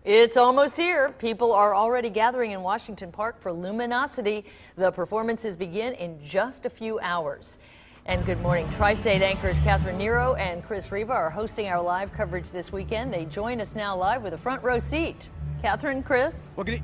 It's almost here. People are already gathering in Washington Park for LumenoCity. The performances begin in just a few hours. And good morning. Tri-State anchors Catherine Nero and Chris Riva are hosting our live coverage this weekend. They join us now live with a front row seat. Catherine, Chris? Well, good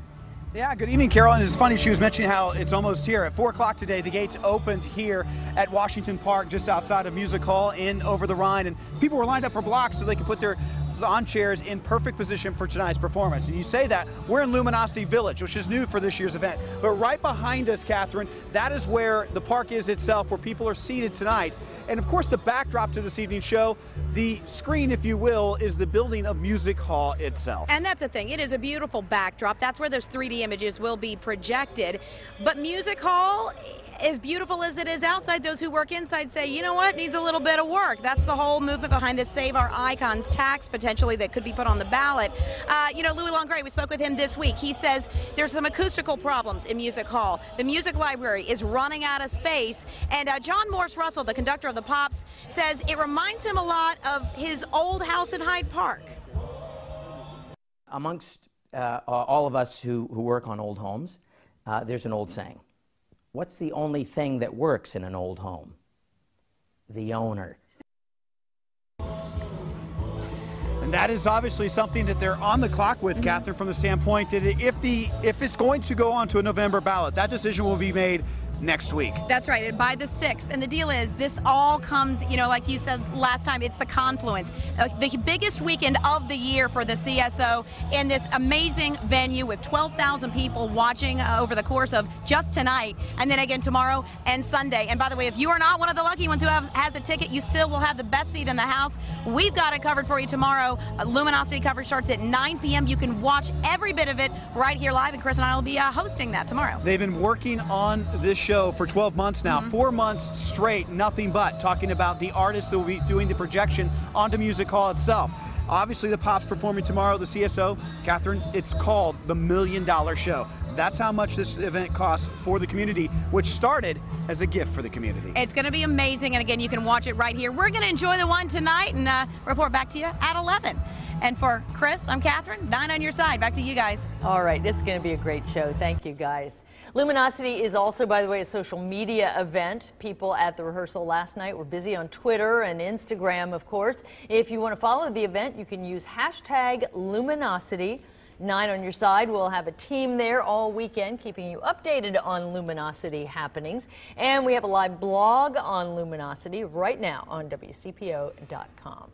evening, Carol. And it's funny, she was mentioning how it's almost here. At 4 o'clock today, the gates opened here at Washington Park, just outside of Music Hall in Over-the-Rhine. And people were lined up for blocks so they could put their lawn chairs in perfect position for tonight's performance. And you say that, we're in LumenoCity Village, which is new for this year's event. But right behind us, Catherine, that is where the park is itself, where people are seated tonight. And of course, the backdrop to this evening's show, the screen, if you will, is the building of Music Hall itself. And that's the thing, it is a beautiful backdrop. That's where those 3D images will be projected. But Music Hall, as beautiful as it is outside, those who work inside say, you know what, needs a little bit of work. That's the whole movement behind this Save Our Icons tax, potentially, that could be put on the ballot. You know, Louis Langrée, we spoke with him this week. He says there's some acoustical problems in Music Hall. The music library is running out of space. And John Morse Russell, the conductor of the Pops, says it reminds him a lot of his old house in Hyde Park. Amongst all of us who work on old homes, there's an old saying. What's the only thing that works in an old home? The owner. And that is obviously something that they're on the clock with, Catherine, from the standpoint that if it's going to go on to a November ballot, that decision will be made next week. That's right, and by the 6th. And the deal is, this all comes, you know, like you said last time, it's the confluence. The biggest weekend of the year for the CSO in this amazing venue with 12,000 people watching over the course of just tonight, and then again tomorrow and Sunday. And by the way, if you are not one of the lucky ones who has a ticket, you still will have the best seat in the house. We've got it covered for you tomorrow. LumenoCity coverage starts at 9 p.m. You can watch every bit of it right here live, and Chris and I will be hosting that tomorrow. They've been working on this show for 12 months now, 4 months straight, nothing but talking about the artists that will be doing the projection onto Music Hall itself. Obviously, the Pops performing tomorrow, the CSO. Catherine, it's called the $1 Million Show. That's how much this event costs for the community, which started as a gift for the community. It's going to be amazing, and again, you can watch it right here. We're going to enjoy the one tonight and report back to you at 11. And for Chris, I'm Catherine, 9 on your side. Back to you guys. All right, it's going to be a great show. Thank you, guys. LumenoCity is also, by the way, a social media event. People at the rehearsal last night were busy on Twitter and Instagram, of course. If you want to follow the event, you can use hashtag LumenoCity. 9 on your side. We'll have a team there all weekend keeping you updated on LumenoCity happenings. And we have a live blog on LumenoCity right now on WCPO.com.